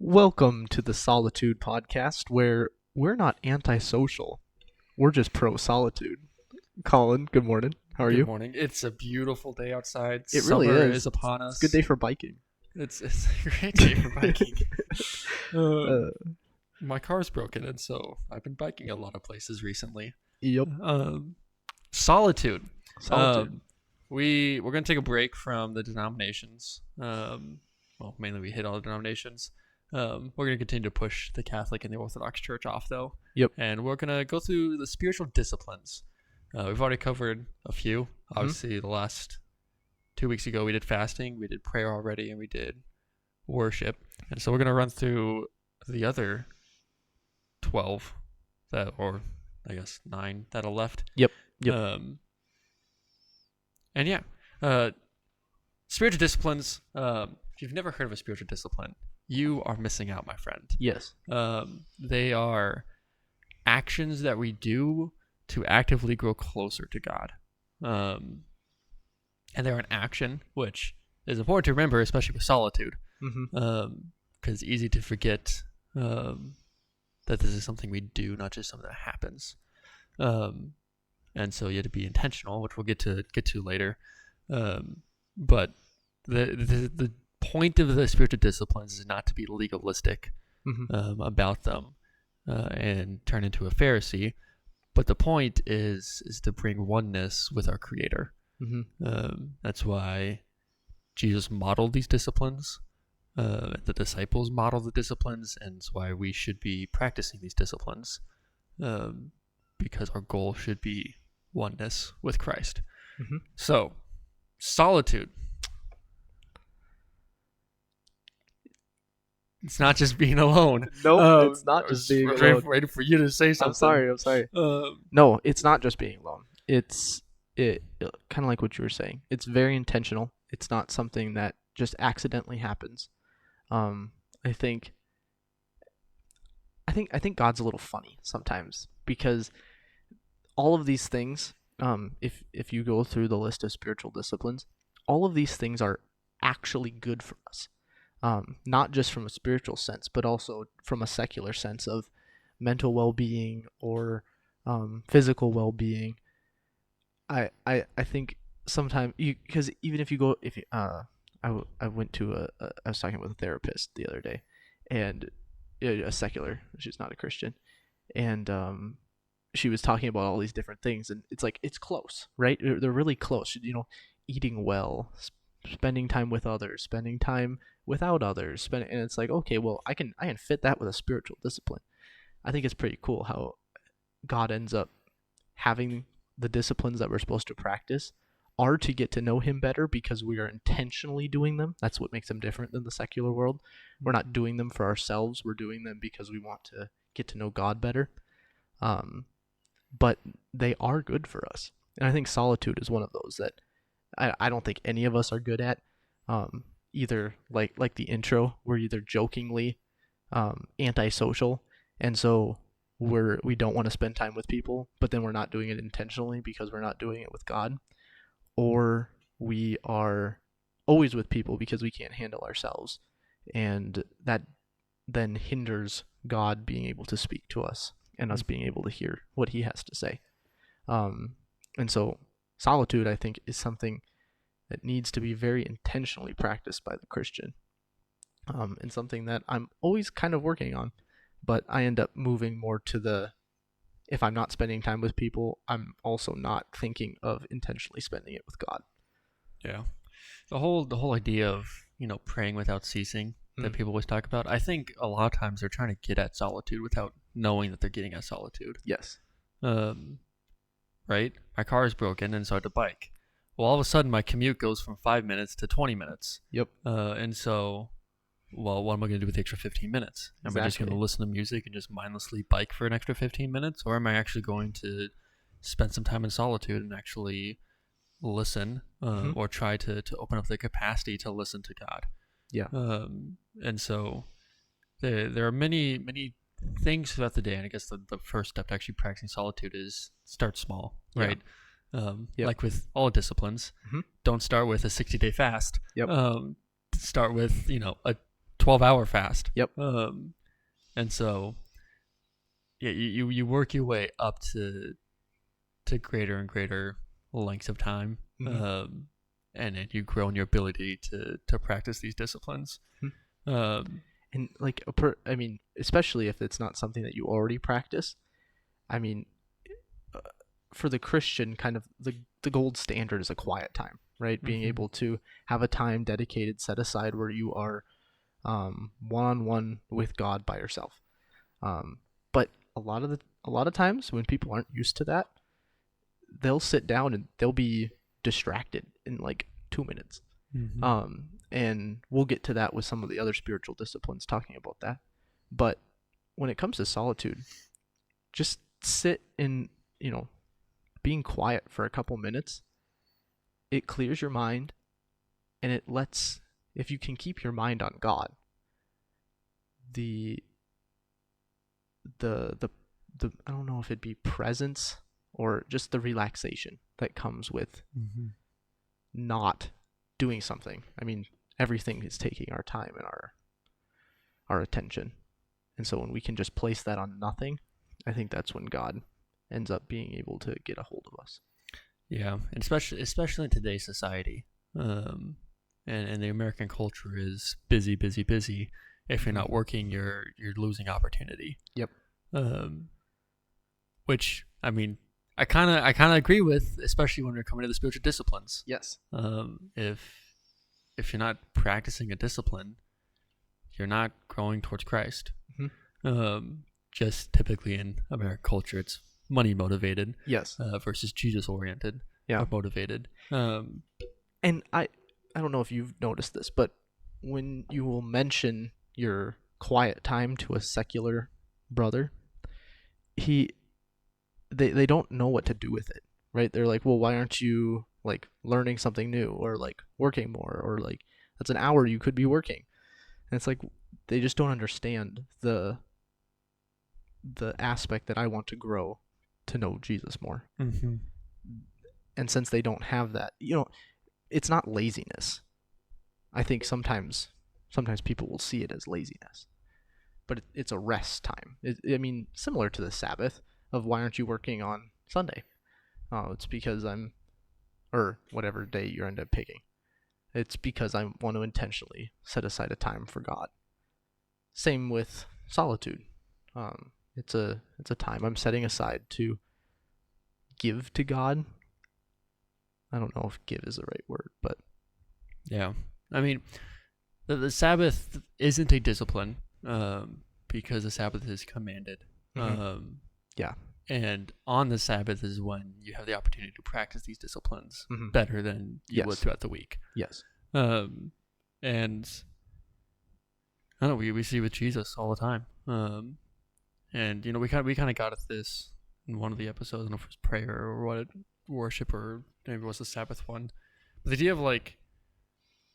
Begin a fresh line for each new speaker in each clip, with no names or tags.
Welcome to the Solitude Podcast, where we're not antisocial. We're just pro solitude. Colin, good morning. How are
Good
you?
morning. It's a beautiful day outside.
It really
Summer
is.
upon us.
It's a good day for biking.
It's a great day for biking.
Uh,
My car's broken, and so I've been biking a lot of places recently.
Yep.
Solitude.
Solitude.
We're gonna take a break from the denominations. Mainly we hit all the denominations. We're gonna continue to push the Catholic and the Orthodox Church off, though.
Yep.
And we're gonna go through the spiritual disciplines. We've already covered a few. Obviously, the last 2 weeks ago we did fasting, we did prayer already, and we did worship. And so we're gonna run through the other 12 or I guess 9 that are left.
Yep.
Spiritual disciplines. If you've never heard of a spiritual discipline, you are missing out, my friend.
Yes.
They are actions that we do to actively grow closer to God. And they're an action, which is important to remember, especially with solitude, because it's easy to forget that this is something we do, not just something that happens. And so you have to be intentional, which we'll get to later. But the point of the spiritual disciplines is not to be legalistic about them and turn into a Pharisee. But the point is to bring oneness with our Creator. That's why Jesus modeled these disciplines. The disciples modeled the disciplines, and it's why we should be practicing these disciplines, because our goal should be oneness with Christ. So, solitude. It's not just being alone.
No, it's not just being alone.
Waiting for you to say something.
I'm sorry. No, it's not just being alone. It's kind of like what you were saying. It's very intentional. It's not something that just accidentally happens. I think God's a little funny sometimes, because all of these things, if you go through the list of spiritual disciplines, all of these things are actually good for us. Not just from a spiritual sense, but also from a secular sense of mental well-being or physical well-being. I think sometimes because even if you go, I went to I was talking with a therapist the other day, and a secular, she's not a Christian, and she was talking about all these different things, and it's like, it's close, right? They're really close. Eating well, spending time with others, spending time without others, and it's like, okay, well, I can fit that with a spiritual discipline. I think it's pretty cool how God ends up having the disciplines that we're supposed to practice are to get to know him better, because we are intentionally doing them. That's what makes them different than the secular world. We're not doing them for ourselves. We're doing them because we want to get to know God better. But they are good for us. And I think solitude is one of those that I don't think any of us are good at. Either like the intro, we're either jokingly antisocial, and so we don't want to spend time with people, but then we're not doing it intentionally because we're not doing it with God, or we are always with people because we can't handle ourselves, and that then hinders God being able to speak to us and us being able to hear what he has to say. And so solitude, I think, is something that needs to be very intentionally practiced by the Christian, and something that I'm always kind of working on, but I end up moving more to if I'm not spending time with people, I'm also not thinking of intentionally spending it with God.
Yeah. The whole idea of, praying without ceasing that people always talk about, I think a lot of times they're trying to get at solitude without knowing that they're getting at solitude.
Yes.
Right? My car is broken, and so I had to bike. Well, all of a sudden, my commute goes from 5 minutes to 20 minutes.
Yep.
And so, what am I going to do with the extra 15 minutes? Am I just going to listen to music and just mindlessly bike for an extra 15 minutes? Or am I actually going to spend some time in solitude and actually listen, or try to open up the capacity to listen to God?
Yeah.
And so, there are many things throughout the day. And I guess the first step to actually practicing solitude is start small, right? Like with all disciplines, don't start with a 60-day fast. Start with, a 12-hour fast.
Yep.
And so, yeah, you work your way up to greater and greater lengths of time, and then you grow in your ability to practice these disciplines.
And like I mean, especially if it's not something that you already practice. I mean, for the Christian, kind of the gold standard is a quiet time, right? Being able to have a time dedicated, set aside where you are one-on-one with God by yourself. But a lot of times when people aren't used to that, they'll sit down and they'll be distracted in like 2 minutes. And we'll get to that with some of the other spiritual disciplines talking about that. But when it comes to solitude, just sit in, being quiet for a couple minutes. It clears your mind, and it lets, if you can keep your mind on God, the I don't know if it'd be presence or just the relaxation that comes with not doing something. I mean, everything is taking our time and our attention. And so when we can just place that on nothing, I think that's when God ends up being able to get a hold of us.
Yeah, and especially in today's society, and the American culture is busy, busy, busy. If you're not working, you're losing opportunity.
Yep.
Which, I mean, I kind of agree with, especially when we're coming to the spiritual disciplines.
Yes.
If you're not practicing a discipline, you're not growing towards Christ. Just typically in American culture, it's money motivated.
Yes.
Versus Jesus oriented.
Yeah.
Or motivated.
And I don't know if you've noticed this, but when you will mention your quiet time to a secular brother, they don't know what to do with it, right? They're like, well, why aren't you like learning something new or like working more, or like that's an hour you could be working? And it's like they just don't understand the aspect that I want to grow to know Jesus more. And since they don't have that, it's not laziness. I think sometimes people will see it as laziness, but it's a rest time. I mean, similar to the Sabbath of why aren't you working on Sunday? Oh, it's because or whatever day you end up picking. It's because I want to intentionally set aside a time for God. Same with solitude. It's a time I'm setting aside to give to God. I don't know if give is the right word, but
yeah. I mean, the Sabbath isn't a discipline because the Sabbath is commanded.
Yeah.
And on the Sabbath is when you have the opportunity to practice these disciplines better than you would throughout the week.
Yes.
And I don't know, we see with Jesus all the time. And we kind of got at this in one of the episodes. I don't know if it was prayer or what, worship, or maybe it was the Sabbath one. But the idea of like,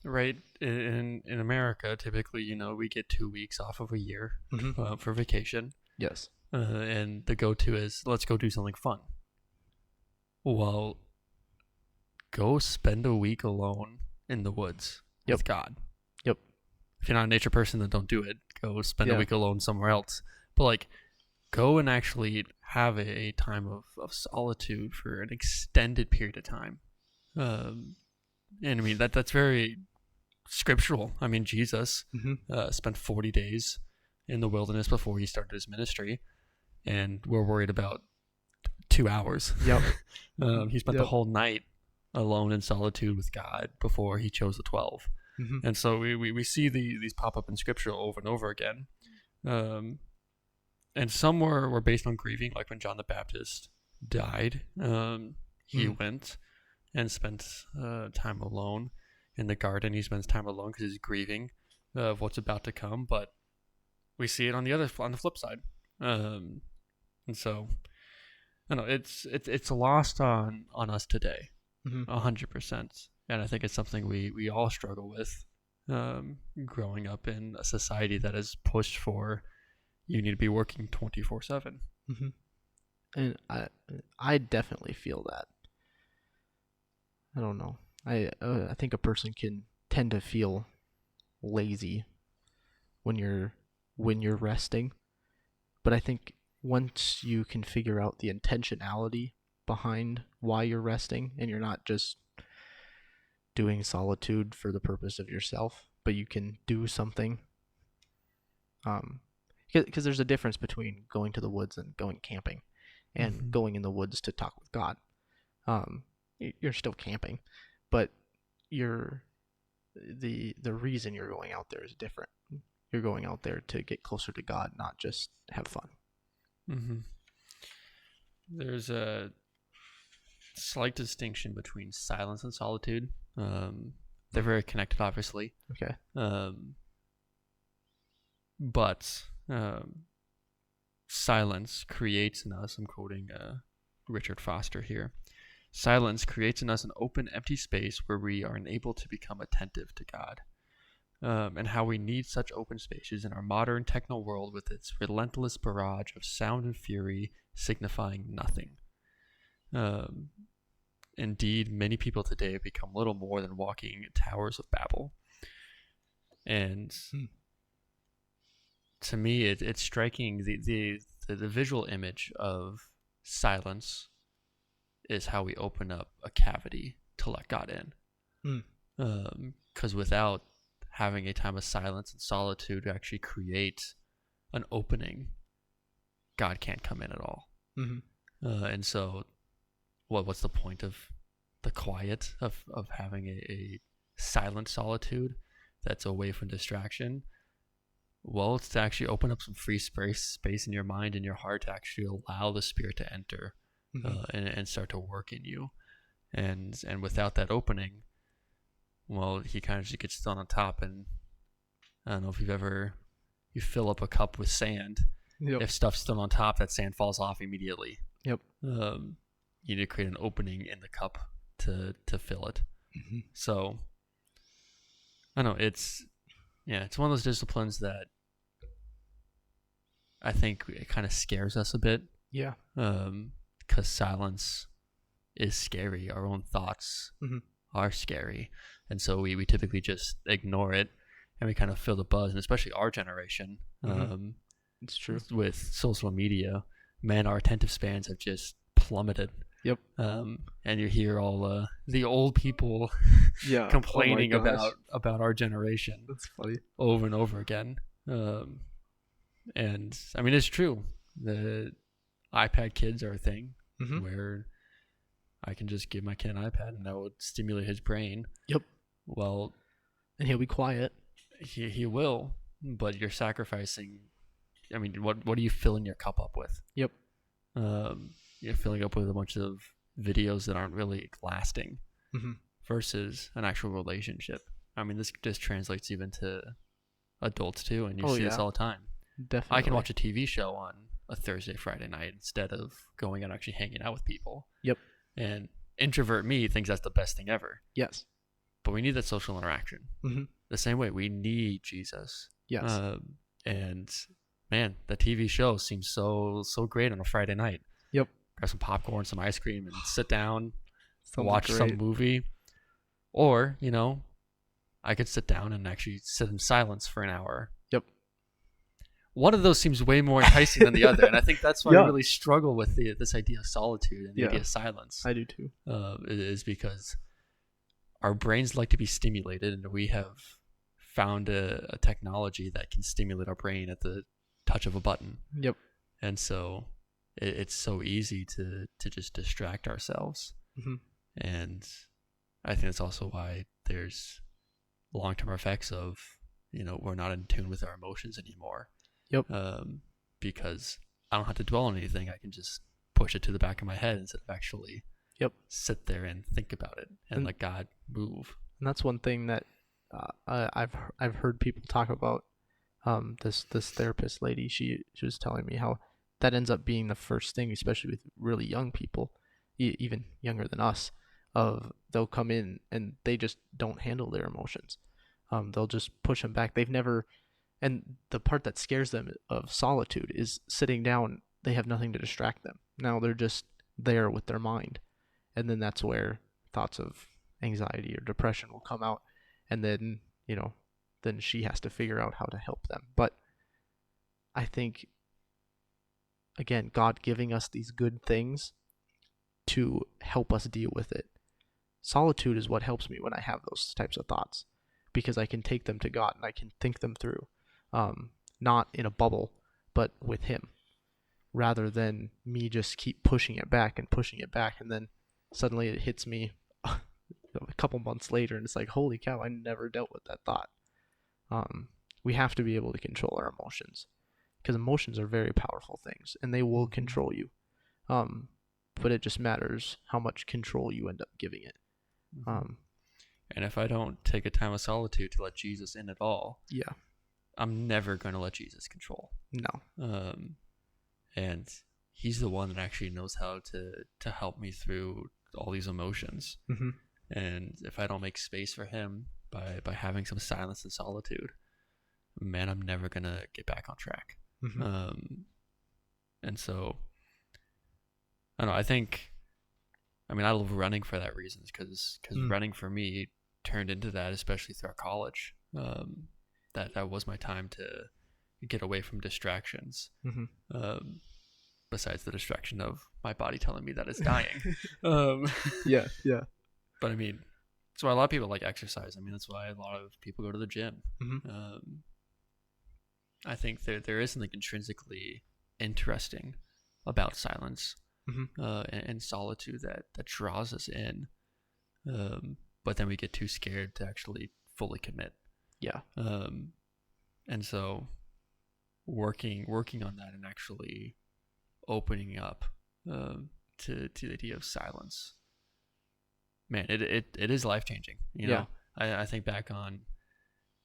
right, in America, typically, we get 2 weeks off of a year for vacation.
Yes.
And the go-to is, let's go do something fun. Well, go spend a week alone in the woods with God.
Yep.
If you're not a nature person, then don't do it. Go spend a week alone somewhere else. But like, go and actually have a time of solitude for an extended period of time. And I mean, that's very scriptural. I mean, Jesus spent 40 days in the wilderness before he started his ministry, and we're worried about 2 hours.
Yep.
He spent the whole night alone in solitude with God before he chose the 12. And so we see these pop up in scripture over and over again. And some were based on grieving, like when John the Baptist died. He went and spent time alone in the garden. He spends time alone because he's grieving of what's about to come. But we see it on the flip side. And so, I don't know, it's lost on us today, 100%. And I think it's something we all struggle with, growing up in a society that is pushed for, you need to be working 24/7.
And I definitely feel that. I don't know. I think a person can tend to feel lazy when you're resting. But I think once you can figure out the intentionality behind why you're resting, and you're not just doing solitude for the purpose of yourself, but you can do something. Because there's a difference between going to the woods and going camping, and going in the woods to talk with God. You're still camping, but the reason you're going out there is different. You're going out there to get closer to God, not just have fun.
Mm-hmm. There's a slight distinction between silence and solitude. They're very connected, obviously.
Okay.
But silence creates in us, I'm quoting Richard Foster here, silence creates in us an open, empty space where we are unable to become attentive to God. And how we need such open spaces in our modern techno world with its relentless barrage of sound and fury signifying nothing. Indeed, many people today have become little more than walking towers of Babel. And to me, it's striking. The visual image of silence is how we open up a cavity to let God in. Because without having a time of silence and solitude to actually create an opening, God can't come in at all. And so what's the point of the quiet of having a silent solitude that's away from distraction? Well, it's to actually open up some free space in your mind and your heart to actually allow the Spirit to enter and start to work in you. And without that opening, well, he kind of just gets thrown on top. And I don't know if you fill up a cup with sand.
Yep.
If stuff's still on top, that sand falls off immediately.
Yep.
You need to create an opening in the cup to fill it. So I don't know, it's one of those disciplines that I think it kind of scares us a bit.
Yeah.
Because silence is scary. Our own thoughts are scary. And so we typically just ignore it, and we kind of feel the buzz. And especially our generation,
it's true.
With social media, man, our attentive spans have just plummeted.
Yep.
And you hear all the old people complaining about our generation.
That's funny.
Over and over again. And I mean, it's true. The iPad kids are a thing where I can just give my kid an iPad and that would stimulate his brain. Yep. Well,
and he'll be quiet.
He will, but you're sacrificing. I mean, what are you filling your cup up with? Yep. You're filling up with a bunch of videos that aren't really lasting versus an actual relationship. I mean, this just translates even to adults too, and you see this all the time.
Definitely.
I can watch a TV show on a Thursday, Friday night instead of going and actually hanging out with people. Yep. And introvert me thinks that's the best thing ever. Yes. But we need that social interaction. The same way we need Jesus. Yes. And man, the TV show seems so great on a Friday night. Yep. Grab some popcorn, some ice cream, and sit down, watch some movie. Or, I could sit down and actually sit in silence for an hour. Yep. One of those seems way more enticing than the other, and I think that's why I really struggle with this idea of solitude and the idea of silence.
I do too.
It is because our brains like to be stimulated, and we have found a technology that can stimulate our brain at the touch of a button. Yep. And so it's so easy to just distract ourselves. And I think that's also why there's long-term effects of, we're not in tune with our emotions anymore. Yep. Because I don't have to dwell on anything. I can just push it to the back of my head instead of actually sit there and think about it and let God move. And
that's one thing that I've heard people talk about. This therapist lady, she was telling me how that ends up being the first thing, especially with really young people, even younger than us, they'll come in and they just don't handle their emotions. They'll just push them back. And the part that scares them of solitude is sitting down, they have nothing to distract them. Now they're just there with their mind. And then that's where thoughts of anxiety or depression will come out. And then, then she has to figure out how to help them. But I think, again, God giving us these good things to help us deal with it. Solitude is what helps me when I have those types of thoughts, because I can take them to God and I can think them through, not in a bubble, but with Him, rather than me just keep pushing it back, and then suddenly it hits me a couple months later, and it's like, holy cow, I never dealt with that thought. We have to be able to control our emotions, because emotions are very powerful things, and they will control you. But it just matters how much control you end up giving it.
And if I don't take a time of solitude to let Jesus in at all,
Yeah.
I'm never going to let Jesus control.
No.
And He's the one that actually knows how to help me through all these emotions.
Mm-hmm.
And if I don't make space for Him by having some silence and solitude, man, I'm never going to get back on track.
Mm-hmm.
And so, I don't know, I love running for that reason, because running for me turned into that, especially throughout college. That was my time to get away from distractions.
Mm-hmm.
Besides the distraction of my body telling me that it's dying.
Yeah.
But that's why a lot of people like exercise. That's why a lot of people go to the gym.
Mm-hmm.
I think there is something intrinsically interesting about silence.
Mm-hmm.
And solitude that draws us in, but then we get too scared to actually fully commit.
Yeah.
And so working on that and actually opening up to the idea of silence, man, it is life changing. You know, I think back on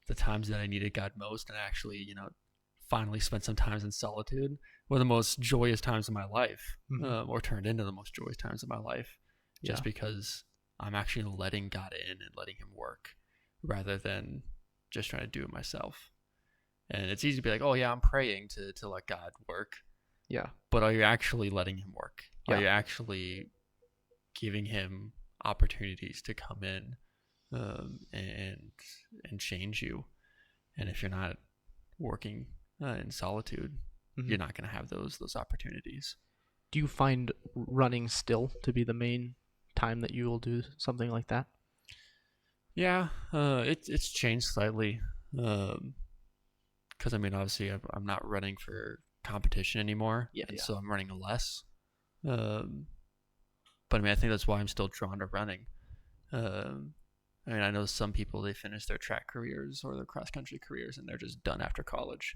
the times that I needed God most, and actually, finally spent some time in solitude, were the most joyous times of my life, or turned into the most joyous times of my life, just because I'm actually letting God in and letting Him work, rather than just trying to do it myself. And it's easy to be like, oh yeah, I'm praying to let God work.
Yeah.
But are you actually letting Him work?
Yeah.
Are you actually giving Him opportunities to come in and change you? And if you're not working in solitude, you're not going to have those opportunities.
Do you find running still to be the main time that you will do something like that?
Yeah, it's changed slightly. Because obviously I'm not running for competition anymore, so I'm running less. But I think that's why I'm still drawn to running. I know some people, they finish their track careers or their cross country careers and they're just done after college.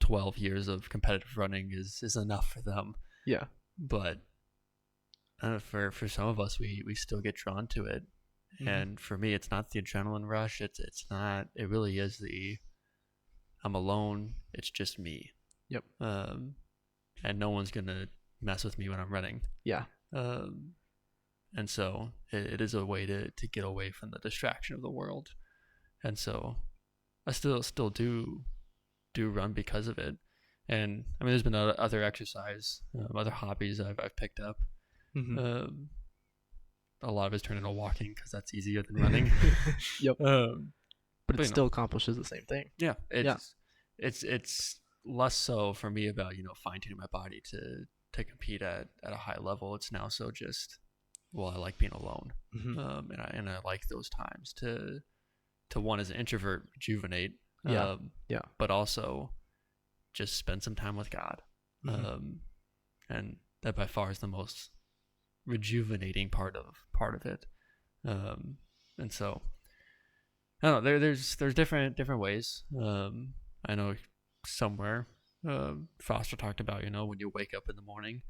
12 years of competitive running is enough for them.
Yeah.
But for some of us, we still get drawn to it. And for me, it's not the adrenaline rush. It's not. It really is I'm alone. It's just me.
Yep.
And no one's gonna mess with me when I'm running.
Yeah.
And so it is a way to get away from the distraction of the world. And so I still do run because of it. And there's been other exercise, other hobbies I've picked up. A lot of it's turned into walking because that's easier than running.
Yep. But it still accomplishes the same thing.
Yeah. It's less so for me about, fine tuning my body to compete at a high level. It's now so just, well, I like being alone. And I like those times to one, as an introvert, rejuvenate. But also just spend some time with God. And that by far is the most rejuvenating part of it. And so I don't know, there's different ways. I know somewhere Foster talked about, when you wake up in the morning,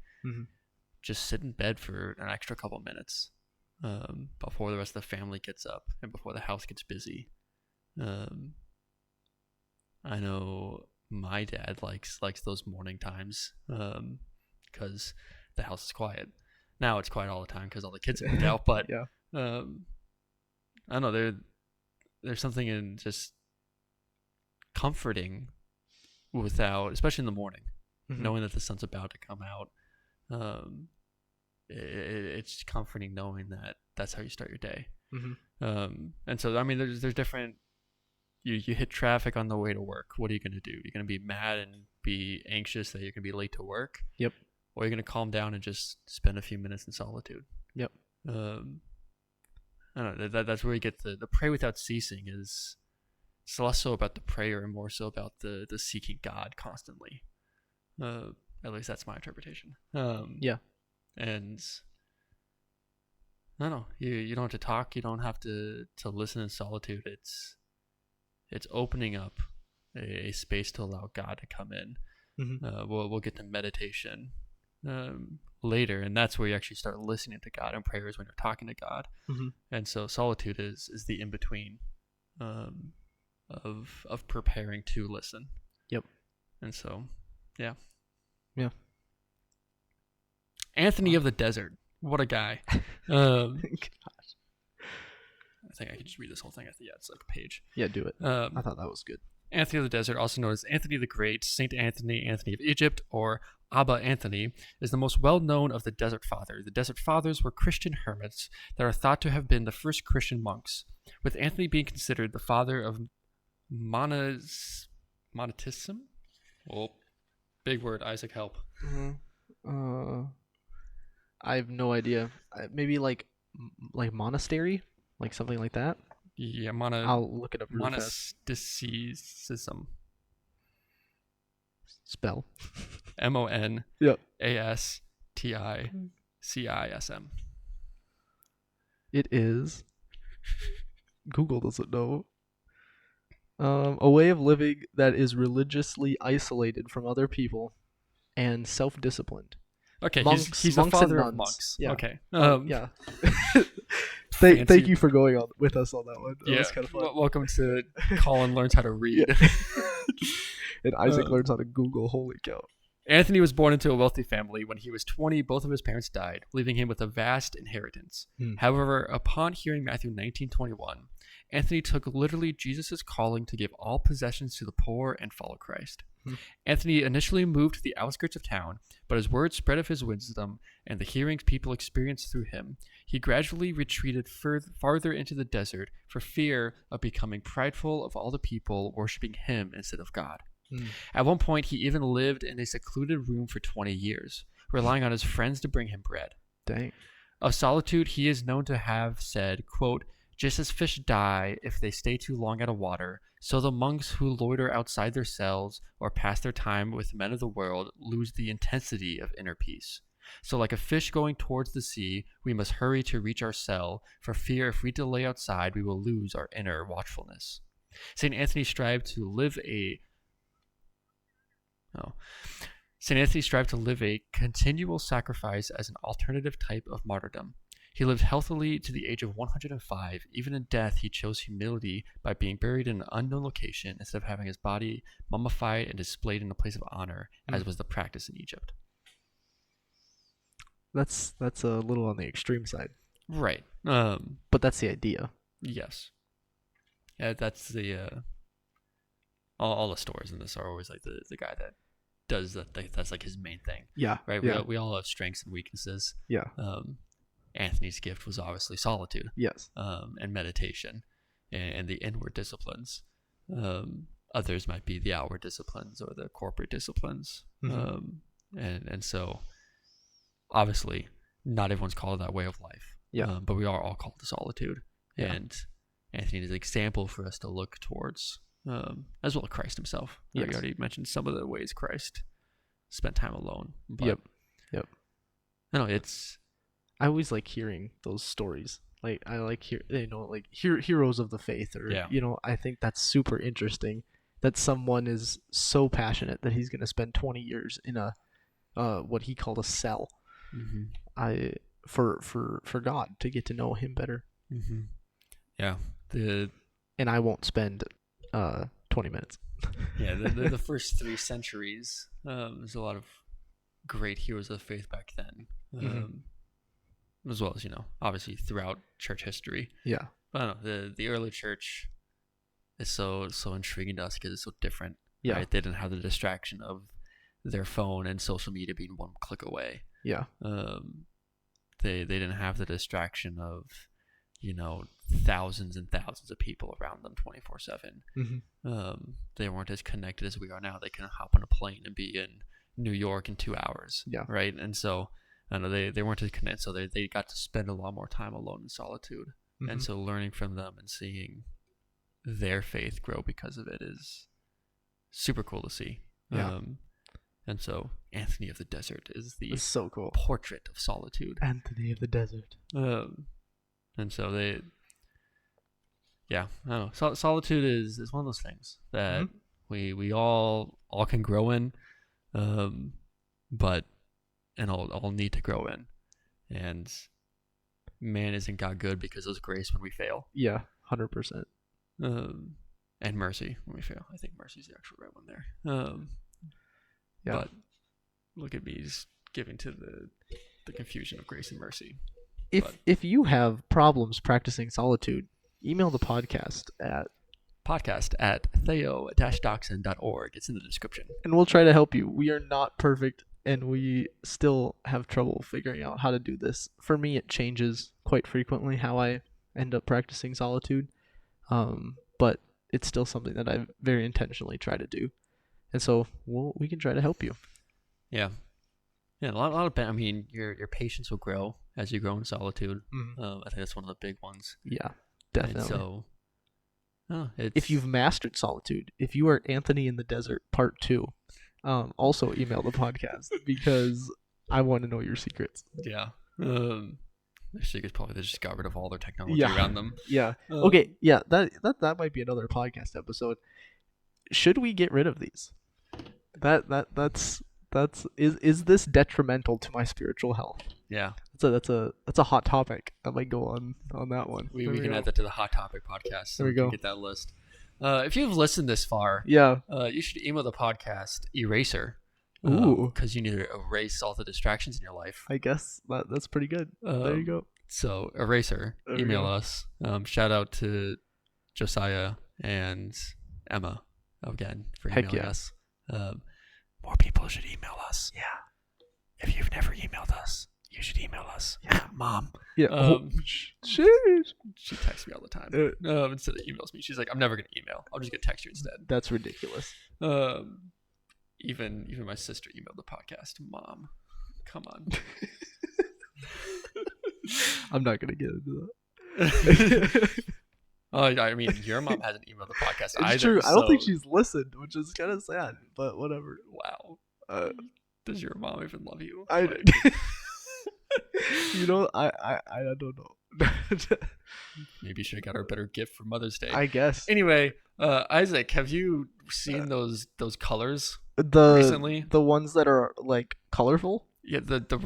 just sit in bed for an extra couple minutes before the rest of the family gets up and before the house gets busy. I know my dad likes those morning times because the house is quiet. Now it's quiet all the time because all the kids have moved out. But I don't know. There's something in just comforting without, especially in the morning, knowing that the sun's about to come out. It's comforting knowing that that's how you start your day. And so there's different you hit traffic on the way to work. What are you going to do? You're going to be mad and be anxious that you're going to be late to work?
Yep.
Or you're going to calm down and just spend a few minutes in solitude?
Yep.
I don't know. That's where you get the pray without ceasing. It's less so about the prayer and more so about the seeking God constantly. At least that's my interpretation.
Yeah.
And I don't know. You don't have to talk. You don't have to listen in solitude. It's opening up a space to allow God to come in.
Mm-hmm.
We'll get to meditation later, and that's where you actually start listening to God, and prayer is when you're talking to God.
Mm-hmm.
And so solitude is the in between of preparing to listen.
Yep.
And so, yeah. Anthony of the Desert. What a guy.
Gosh.
I think I could just read this whole thing. It's like a page.
Yeah, do it. I thought that was good.
Anthony of the Desert, also known as Anthony the Great, Saint Anthony, Anthony of Egypt, or Abba Anthony, is the most well-known of the Desert Fathers. The Desert Fathers were Christian hermits that are thought to have been the first Christian monks, with Anthony being considered the father of monasticism. Oh, big word, Isaac, help.
I have no idea. Maybe like monastery, like something like that.
Yeah,
I'll look it up really fast.
Monasticism.
Spell.
MONASTICISM.
It is. Google doesn't know. A way of living that is religiously isolated from other people and self-disciplined.
Okay,
Monks,
he's the
monks
father
and
of
nuns.
monks.
Yeah.
Okay.
Yeah.
Fancy.
Thank you for going on with us on that one. That was kind of fun.
Welcome to Colin Learns How to Read.
And Isaac learns how to Google. Holy cow.
Anthony was born into a wealthy family. When he was 20, both of his parents died, leaving him with a vast inheritance. However, upon hearing Matthew 19:21, Anthony took literally Jesus' calling to give all possessions to the poor and follow Christ. Anthony initially moved to the outskirts of town, but as word spread of his wisdom and the hearings people experienced through him, he gradually retreated farther into the desert for fear of becoming prideful of all the people worshiping him instead of God. At one point, he even lived in a secluded room for 20 years, relying on his friends to bring him bread.
Dang.
Of solitude, he is known to have said, quote, "Just as fish die if they stay too long out of water, so the monks who loiter outside their cells or pass their time with men of the world lose the intensity of inner peace. So like a fish going towards the sea, we must hurry to reach our cell, for fear if we delay outside, we will lose our inner watchfulness." St. Anthony strived to live a continual sacrifice as an alternative type of martyrdom. He lived healthily to the age of 105. Even in death, he chose humility by being buried in an unknown location instead of having his body mummified and displayed in a place of honor, as was the practice in Egypt.
That's a little on the extreme side.
Right.
But that's the idea.
Yes. Yeah, that's the all the stories in this are always like the guy that does that. That's like his main thing.
Yeah.
Right.
Yeah.
We all have strengths and weaknesses.
Yeah.
Anthony's gift was obviously solitude.
Yes.
And meditation, and the inward disciplines. Others might be the outward disciplines or the corporate disciplines. And so, obviously, not everyone's called that way of life.
Yeah.
But we are all called to solitude.
Yeah.
And Anthony is an example for us to look towards, as well as Christ himself.
Yes.
We already mentioned some of the ways Christ spent time alone. But,
Yep.
I know it's.
I always like hearing those stories. Like I like heroes of the faith, or I think that's super interesting. That someone is so passionate that he's going to spend 20 years in a what he called a cell. For God, to get to know him better.
Yeah.
And I won't spend 20 minutes.
Yeah, the first 3 centuries, there's a lot of great heroes of faith back then. As well as, obviously throughout church history.
Yeah.
But I don't know, the early church is so intriguing to us because it's so different.
Yeah.
Right? They didn't have the distraction of their phone and social media being one click away.
Yeah.
They didn't have the distraction of thousands and thousands of people around them 24/7.
Mm-hmm.
They weren't as connected as we are now. They can hop on a plane and be in New York in 2 hours.
Yeah.
Right. And so I know they weren't as connected. So they got to spend a lot more time alone in solitude.
Mm-hmm.
And so learning from them and seeing their faith grow because of it is super cool to see.
Yeah.
And so Anthony of the Desert is the
It's so cool.
portrait of solitude.
Anthony of the Desert.
And so I don't know. Solitude is one of those things that
Mm-hmm.
we all can grow in, but all need to grow in. And man, isn't God good because there's grace when we fail.
Yeah, 100%.
And mercy when we fail. I think mercy is the actual right one there.
Yeah.
But look at me just giving to the confusion of grace and mercy.
If you have problems practicing solitude, email the podcast at
Theo-Doxan.org. It's in the description.
and we'll try to help you. We are not perfect, and we still have trouble figuring out how to do this. For me, it changes quite frequently how I end up practicing solitude, but it's still something that I very intentionally try to do, and so we can try to help you.
Yeah. Yeah, a lot of. I mean, your patience will grow as you grow in solitude.
Mm-hmm.
I think that's one of the big ones.
Yeah, definitely.
And so,
if you've mastered solitude, if you are Anthony in the Desert Part 2, also email the podcast because I want to know your secrets.
Yeah. Their secrets probably they just got rid of all their technology around them.
Yeah. Okay. Yeah. That might be another podcast episode. Should we get rid of these? Is this detrimental to my spiritual health?
Yeah.
That's a hot topic. I might go on that one.
We can add that to the Hot Topic podcast. So
there we go.
Get that list. If you've listened this far,
yeah,
you should email the podcast eraser.
Ooh.
Because you need to erase all the distractions in your life.
I guess that's pretty good. There you go.
So eraser,
There we
email
go.
us. Shout out to Josiah and Emma again for
Heck
emailing
yeah.
us. More people should email us.
Yeah.
If you've never emailed us, you should email us.
Yeah.
Mom.
Yeah. Sheesh.
She texts me all the time. Instead of emails me, she's like, "I'm never gonna email. I'm just gonna text you instead."
That's ridiculous.
Even my sister emailed the podcast. Mom, come on.
I'm not gonna get into that.
I mean, your mom hasn't emailed the podcast either.
It's true. I don't think she's listened, which is kind of sad, but whatever.
Wow. Does your mom even love you?
I don't know.
Maybe you should have got her a better gift for Mother's Day.
I guess.
Anyway, Isaac, have you seen those colors
The
recently?
The ones that are like colorful?
Yeah, the